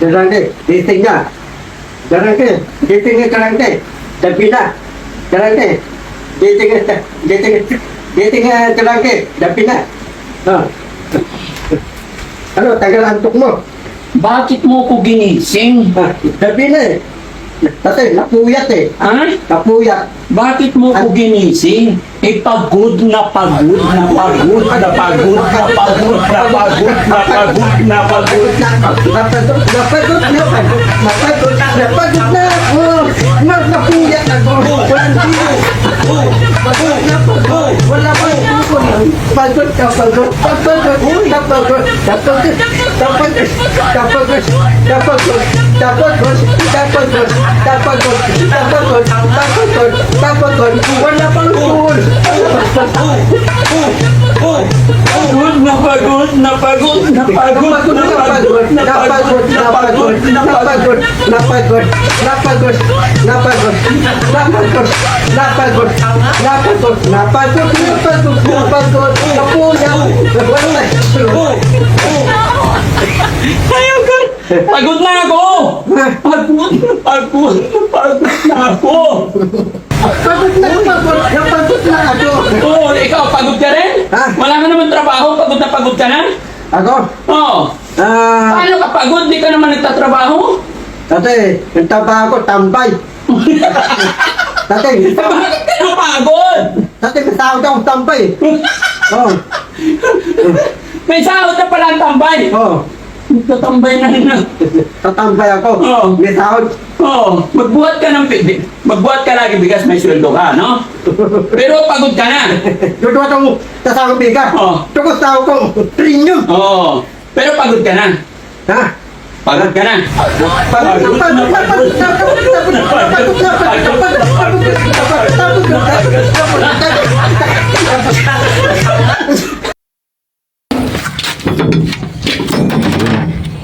Jarangke, ditinggal. Jarangke, ditinggal jarangke. Dapina. Jarangke, ditinggal jarangke. Dapina. Ano, tagal antok mo. Bakit mo ko ginising? Dapina eh. Tatay, napuyat eh. Ha? Napuyat. Bakit mo ko ginising? Pagod na pagod na pagod na pagod na pagod na pagod na pagod na pagod na napuyat ako. Walang tiro. Wala pa pagod ka, pagod. Wala pang pool. Pagod na pagod na pagod na pagod na pagod na pagod na pagod na pagod Ayoko! Pagod na ako! Pagod na ako! Napagod na ako. Oo, ikaw, pagod ka rin? Ha? Wala ka naman trabaho, pagod ka na? Ako? Oo. Paano ka pagod? Di ka naman nagtatrabaho? Tatay, yung taba ko, tambay. Tatay, Bakit ka napagod? tatay, may tawag akong tambay. Oo. May sahod na pala ang tambay. Oo. Tatambay na rin na. Tatambay ako. Oo. May tawag. Oo, magbuhat ka lagi bigas, may sweldo ka, no? Pero pagod ka na. Tutuwa itong tasakong bigas. Oo. Tukos tawag ko, trinyo. Oo, pero pagod ka na. Ha? Pagod ka na.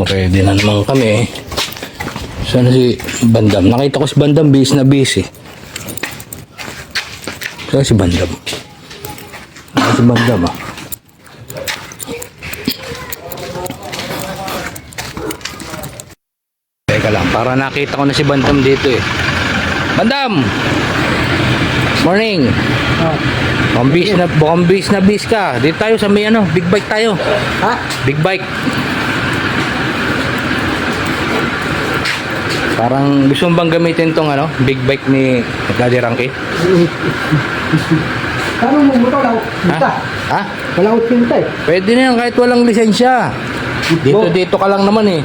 Ready na naman kami. Saan si Bandam? Nakita ko si Bandam, bis na bis eh. Saan si Bandam? Si Bandam ah. Teka lang, para nakita ko na si Bandam dito eh. Bandam! Morning! Bukang bis na bis ka. Dito tayo sa may ano, big bike tayo. Ha? Big bike. Parang gusto mo bang gamitin tong ano, big bike ni Daddy Ranky? Paano mo mo ito? Ha? Ha? Wala akong cinta eh. Pwede na yan kahit walang lisensya. Dito ka lang naman eh.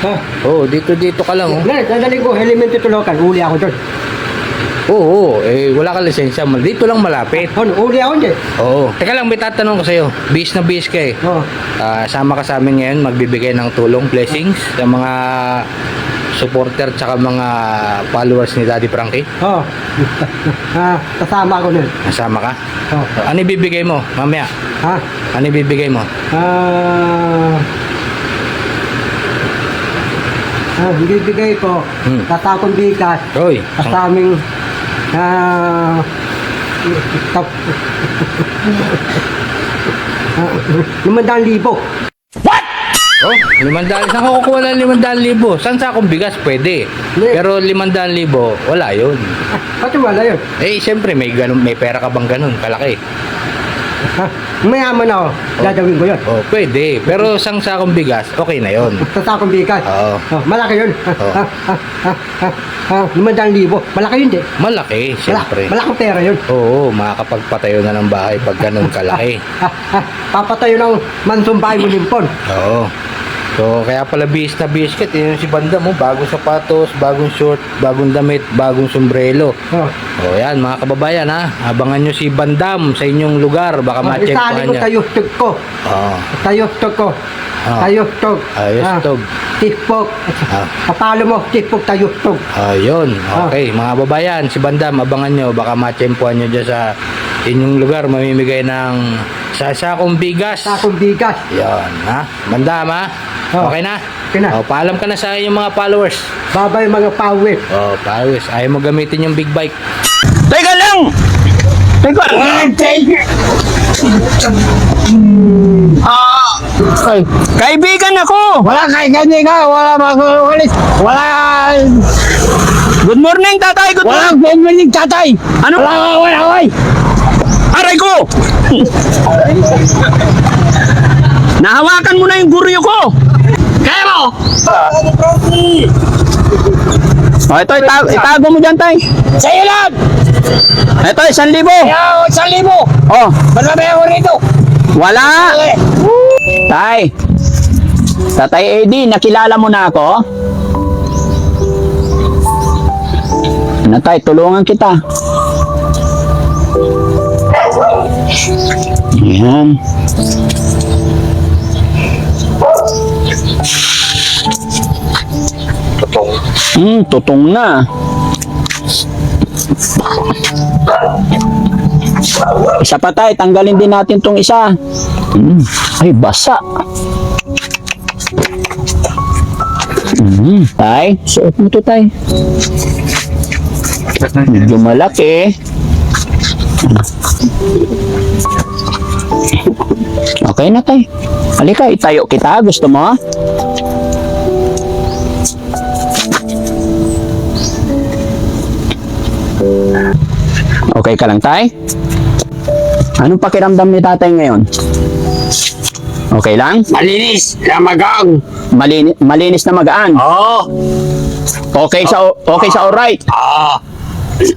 Ha? Oo, dito ka lang oh. Ngayon, dadali ko, elemento tulokan. Uli ako doon. Oo, eh wala kang lisensya. Dito lang malapit. Uli ako dyan. Oo. Teka lang, may tatanong ko sa'yo. Bis na bis ka eh. Oo. Sama ka sa amin ngayon, magbibigay ng tulong, blessings sa mga supporter tsaka mga followers ni Daddy Frankie. Oo. Kasama ako nun. Nasama ka? Oo. Ano ibibigay mo mamaya? Ha? Ano ibibigay mo? Bibigay ko katakong bigas Roy, sa aming 500,000. oh, 500. Saan ka kukuha ng 500,000? Saan sa akong bigas? Pwede. Pero 500,000, wala yun. Pati wala yun. Eh, siyempre, may pera ka bang ganun? Kalaki. Mayaman ako, dadawin ko yun. Oh, pwede. Pero sang sa akong bigas, okay na yun. Sa takong bigas. Oo. Malaki yun. Oo. 500,000. Malaki yun, di. Malaki, siyempre. Malaking pera yun. Oo, makakapagpatayo na ng bahay pag ganun kalaki. Papatayo ng mansong bahay mo limpon. Oo. So, kaya pala bis na biscuit. Yun si Bandam mo, bagong sapatos, bagong short, bagong damit, bagong sombrero. Oh. O yan, mga kababayan ha. Abangan nyo si Bandam sa inyong lugar. Baka Isali ma-checkpohan ko niya. tayustog ko. Oo. Tayustog ko. Ah. Tayustog. Ayustog. Tipok. Ah. Kapalo mo, tipok tayustog. Ayun. Okay, mga kababayan, si Bandam, abangan nyo. Baka ma-checkpohan nyo dyan sa inyong lugar. Mamimigay ng sasakong bigas. Takong bigas. Yan, ha? Bandam, ha? Oh. Okay na? Okay na. O, paalam ka na sa inyong mga followers. Babay mga pawis. Oh, followers. Ayaw mo gamitin yung big bike. Teka lang! Teka! Ay, Kaibigan ako! wala kay ganyan ka, wala mag-ulit. Wala, Good morning, tatay! Good wala morning! ganyan tatay. Ano? Wala, ay. Aray ko! Nahawakan mo na yung guryo ko! Kaya mo! O, ito, itago mo dyan, tay. Sa'yo lang! Ito, 1,000. Kaya 1,000. Oh, Marami ako rito. wala! Tay, Tatay Eddie, nakilala mo na ako? Ano tay, tulungan kita. Ayan. Tutong na. Isa pa tay, tanggalin din natin tong isa. Ay, basa. Tay, suot mo to tay. Medyo malaki. Okay na tay. Halika, itayo kita. Gusto mo? Okay ka lang tay? Anong pakiramdam ni tatay ngayon? Okay lang? Malinis, lamagang. Malinis na magaan. Oo. Okay sa alright.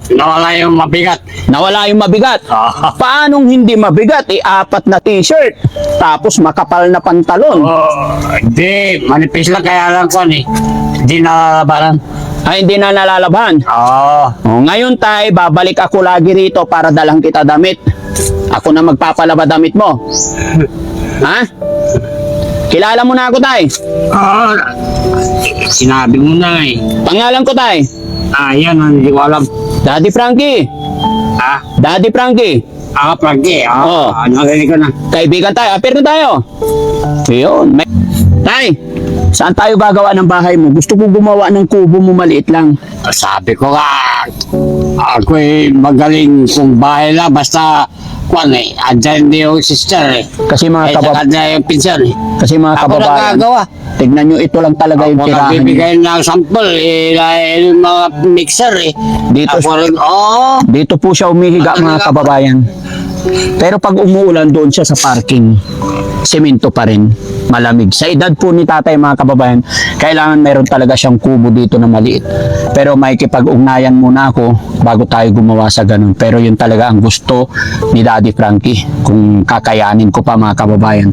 Nawala yung mabigat. Nawala yung mabigat. Paanong hindi mabigat? 4 na t-shirt. Tapos makapal na pantalon. Hindi, manipis lang kaya lang ko ni. Hindi nalalabanan. Ay, hindi na nalalaban. Oo. Ngayon tay, babalik ako lagi rito para dalang kita damit. Ako na magpapalaba damit mo. Ha? Kilala mo na ako tay. Sinabi mo na eh. Pangalan ko tay. Yan, hindi ko alam. Daddy Frankie. Daddy Frankie. Frankie. Oo. Narinig ko na. Kaibigan tayo. Apir na tayo. Yun. Tay, saan tayo gagawa ng bahay mo? Gusto ko gumawa ng kubo mo maliit lang. Sabi ko nga, ako'y magaling kung bahay lang. Basta, andyan din yung sister eh. Kasi mga Saka na yung pinsan eh. kasi mga Ako kababayan, nagagawa. tignan nyo, ito lang talaga yung Ako tirahan nyo. nagbibigay ng sample yung mga mixer eh. Dito, Ako rin, dito po siya umihiga mga kababayan. Pero pag umuulan doon siya sa parking, semento pa rin, malamig. Sa edad po ni tatay mga kababayan, kailangan meron talaga siyang kubo dito na maliit. Pero may kipag-ugnayan muna ako bago tayo gumawa sa ganun. Pero yun talaga ang gusto ni Daddy Frankie, kung kakayanin ko pa mga kababayan.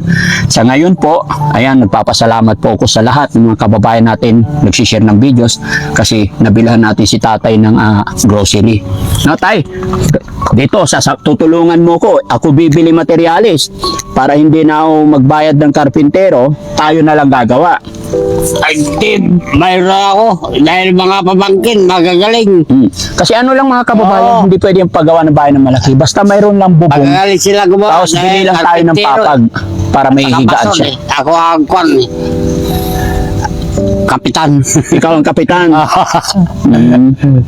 Sa ngayon po, ayan, nagpapasalamat po ako sa lahat ng mga kababayan natin nagsishare ng videos kasi nabilhan natin si tatay ng grocery. No, tay, dito, tutulungan mo ko. Ako bibili materyales para hindi na ako magbayad ng karpintero, tayo na lang gagawa. Ay, mayroon ako. Dahil mga pamangkin, magagaling. Kasi ano lang mga kababayan, hindi pwede yung paggawa ng bahay ng malaki. Basta mayroon lang bubong. Magagaling sila gumawa. Tapos bili lang tayo ng papag para may higaan siya. Ako ang kwan eh. Kapitan. Ikaw ang kapitan.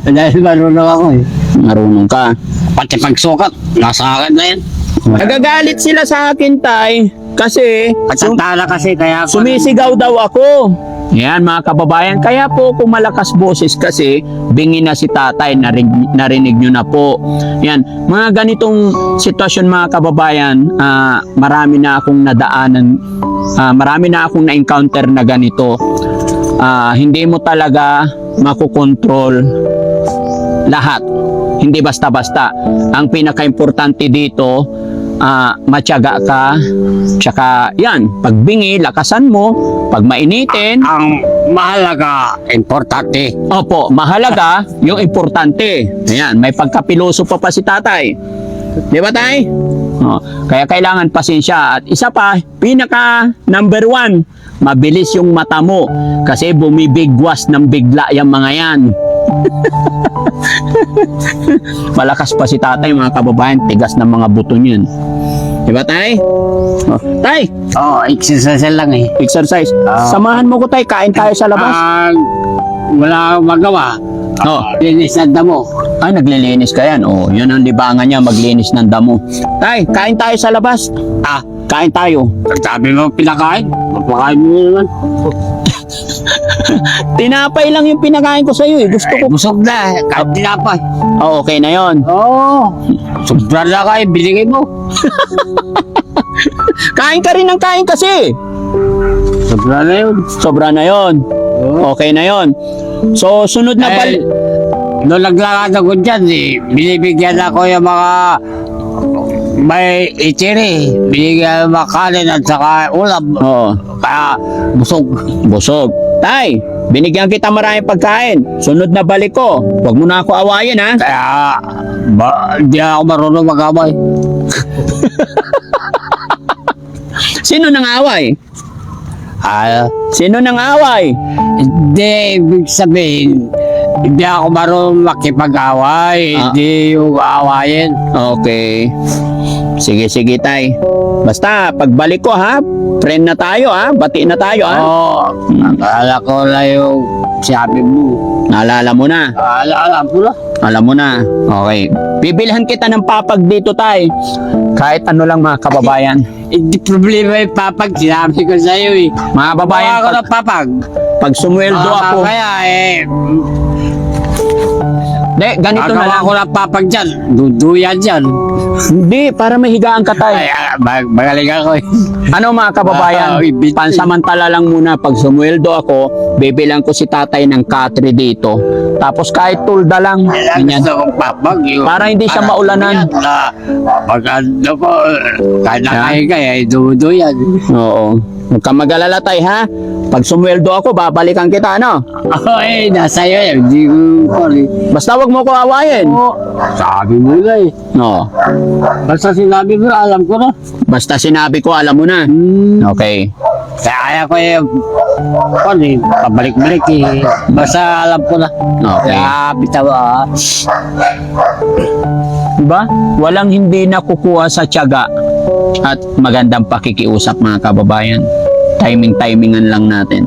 Dahil marunong ako eh. Marunong ka. Pati pagsukat, nasa akin na yan. Nagagalit sila sa akin, tay, kasi Patsantala kasi kaya ako. sumisigaw daw ako. Yan mga kababayan, kaya po kung malakas boses kasi bingi na si tatay, narinig nyo na po. Yan, mga ganitong sitwasyon mga kababayan, marami na akong nadaanan, marami na akong na-encounter na ganito. Hindi mo talaga makukontrol lahat. Hindi basta-basta. Ang pinaka-importante dito, matyaga ka, tsaka yan, pagbingi, lakasan mo, pag mainitin, Ang mahalaga, importante. opo, mahalaga, yung importante. Ayan, may pagkapiloso pa si tatay. Di ba tay? Kaya kailangan pasensya. At isa pa, pinaka number 1, mabilis yung mata mo. Kasi bumibigwas ng bigla yung mga yan. Malakas pa si tatay mga kababayan, tigas ng mga buto niyan. Di ba tay? Tay, Exercise lang eh. exercise. Samahan mo ko tay, kain tayo sa labas. Wala akong magawa. Linis na damo. Ay, naglilinis ka yan. Yun ang libangan niya, maglinis ng damo. Tay, kain tayo sa labas. Kain tayo. Sabi mo pinakain. Mapakain mo naman. Tinapay lang yung pinakain ko sa'yo eh. Gusto Ay, ko. busog na. Kahit tinapay. Oh, okay na yon. Oo. Sobra na kayo. Binigay mo. Kain ka rin ng kain kasi. Sobra na yun. Sobra na yon. Okay na yon. So, sunod na Eh, noong naglakad ako dyan, binibigyan ako yung mga may itiri. Binigyan mga kanin at saka ulam. Oo. Kaya busog. Busog. Tay, binigyan kita maraming pagkain. Sunod na balik ko. Huwag mo na ako awayin, ha? Kaya hindi ako marunong mag-amay. Sino nang away? Sino nang away? Hindi, ibig sabihin, hindi ako marunong makipag-away. Ah. Hindi yung awayin. Okay. Sige, sige, tay. Basta, pagbalik ko, ha? Friend na tayo, ha? Bati na tayo, ha? Oo. Akala ko na yung sabi mo. Naalala mo na. Alam ko na. Alam mo na. Okay. Bibilhan kita ng papag dito, tay. Kahit ano lang, mga kababayan. Hindi problema yung papag. Sinabi ko sa'yo eh. Mga babayan, Baka ako pag, ng papag. pag sumweldo ako. Kaya Hindi, ganito na Agawa lang. ko ng papag dyan. Duduyan dyan. Hindi, para mahigaan ka, tay. Ay, magaling ako eh. Ano mga kababayan, ibig- pansamantala lang muna pag sumweldo ako, bibilang ko si tatay ng katre dito. Tapos kahit tulda lang, ganyan. Gusto kong papag. Yung, Para hindi siya maulanan. Pag ano ko, kahit nakahiga eh, duduyan. Oo. Huwag kang mag-alala, tay, ha? Pag sumweldo ako, babalikan kita, ano? Ako eh, nasa iyo eh. Hindi ko eh. Basta wag mo ko awayin. Oo. Sabi mo na eh. No. Basta sinabi mo, alam ko na. Basta sinabi ko, alam mo na. Okay. Kaya ko eh, pabalik-balik eh. Basta alam ko na. Okay. Kaya bitaw Diba? Walang hindi nakukuha sa tiyaga at magandang pakikiusap, mga kababayan. Timing-timingan lang natin.